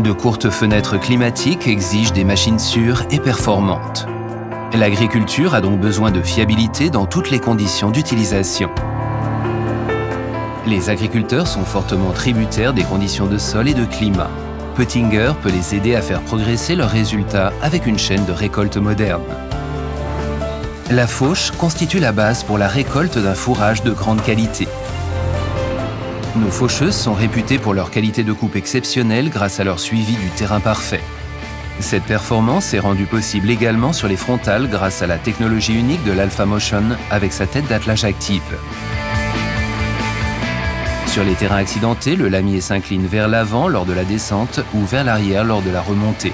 De courtes fenêtres climatiques exigent des machines sûres et performantes. L'agriculture a donc besoin de fiabilité dans toutes les conditions d'utilisation. Les agriculteurs sont fortement tributaires des conditions de sol et de climat. Pottinger peut les aider à faire progresser leurs résultats avec une chaîne de récolte moderne. La fauche constitue la base pour la récolte d'un fourrage de grande qualité. Nos faucheuses sont réputées pour leur qualité de coupe exceptionnelle grâce à leur suivi du terrain parfait. Cette performance est rendue possible également sur les frontales grâce à la technologie unique de l'Alpha Motion avec sa tête d'attelage active. Sur les terrains accidentés, le lamier s'incline vers l'avant lors de la descente ou vers l'arrière lors de la remontée.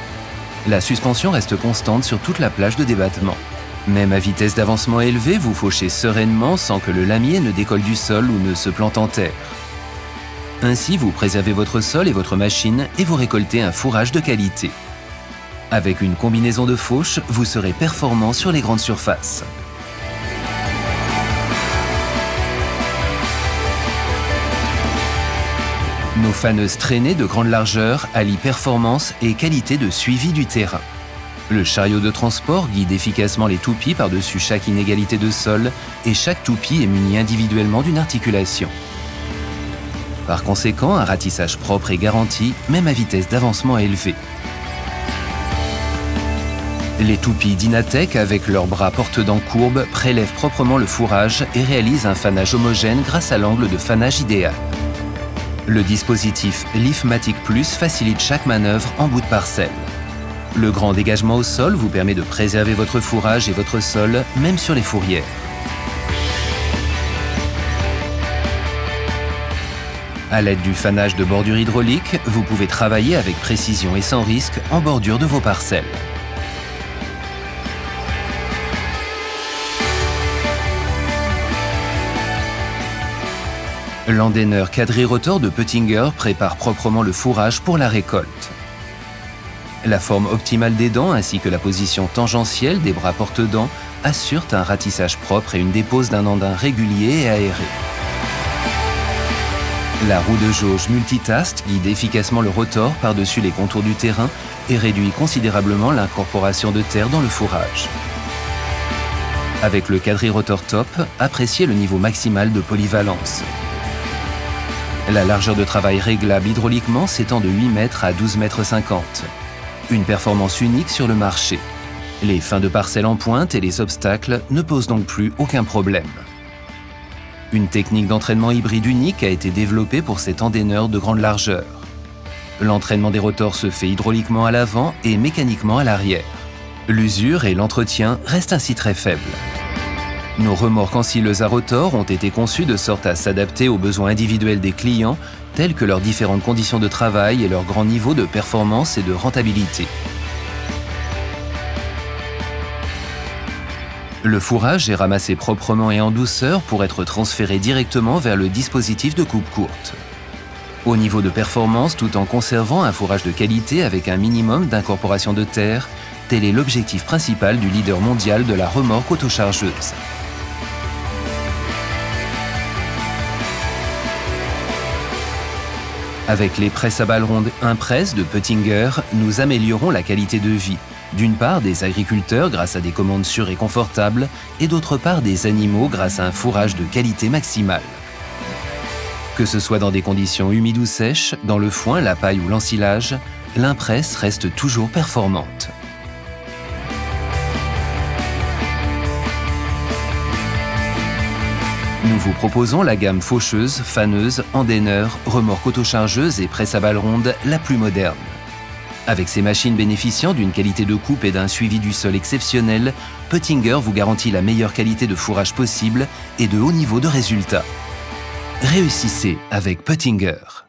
La suspension reste constante sur toute la plage de débattement. Même à vitesse d'avancement élevée, vous fauchez sereinement sans que le lamier ne décolle du sol ou ne se plante en terre. Ainsi, vous préservez votre sol et votre machine et vous récoltez un fourrage de qualité. Avec une combinaison de fauches, vous serez performant sur les grandes surfaces. Nos faneuses traînées de grande largeur allient performance et qualité de suivi du terrain. Le chariot de transport guide efficacement les toupies par-dessus chaque inégalité de sol et chaque toupie est muni individuellement d'une articulation. Par conséquent, un ratissage propre est garanti, même à vitesse d'avancement élevée. Les toupies Dynatec, avec leurs bras porte-dents courbes, prélèvent proprement le fourrage et réalisent un fanage homogène grâce à l'angle de fanage idéal. Le dispositif Leafmatic Plus facilite chaque manœuvre en bout de parcelle. Le grand dégagement au sol vous permet de préserver votre fourrage et votre sol, même sur les fourrières. À l'aide du fanage de bordure hydraulique, vous pouvez travailler avec précision et sans risque en bordure de vos parcelles. L'endaineur quadrirotor de Pottinger prépare proprement le fourrage pour la récolte. La forme optimale des dents ainsi que la position tangentielle des bras porte-dents assurent un ratissage propre et une dépose d'un andain régulier et aéré. La roue de jauge multitask guide efficacement le rotor par-dessus les contours du terrain et réduit considérablement l'incorporation de terre dans le fourrage. Avec le quadrirotor top, appréciez le niveau maximal de polyvalence. La largeur de travail réglable hydrauliquement s'étend de 8 mètres à 12 mètres 50. Une performance unique sur le marché. Les fins de parcelles en pointe et les obstacles ne posent donc plus aucun problème. Une technique d'entraînement hybride unique a été développée pour cet endaineur de grande largeur. L'entraînement des rotors se fait hydrauliquement à l'avant et mécaniquement à l'arrière. L'usure et l'entretien restent ainsi très faibles. Nos remorques ensileuses à rotor ont été conçues de sorte à s'adapter aux besoins individuels des clients, tels que leurs différentes conditions de travail et leur grand niveau de performance et de rentabilité. Le fourrage est ramassé proprement et en douceur pour être transféré directement vers le dispositif de coupe courte. Au niveau de performance, tout en conservant un fourrage de qualité avec un minimum d'incorporation de terre, tel est l'objectif principal du leader mondial de la remorque autochargeuse. Avec les presses à balles rondes Impress de Pottinger, nous améliorons la qualité de vie, d'une part des agriculteurs grâce à des commandes sûres et confortables, et d'autre part des animaux grâce à un fourrage de qualité maximale. Que ce soit dans des conditions humides ou sèches, dans le foin, la paille ou l'ensilage, l'Impress reste toujours performante. Nous vous proposons la gamme faucheuse, faneuse, endaineur, remorque autochargeuse et presse à balles rondes la plus moderne. Avec ces machines bénéficiant d'une qualité de coupe et d'un suivi du sol exceptionnel, Pottinger vous garantit la meilleure qualité de fourrage possible et de haut niveau de résultat. Réussissez avec Pottinger.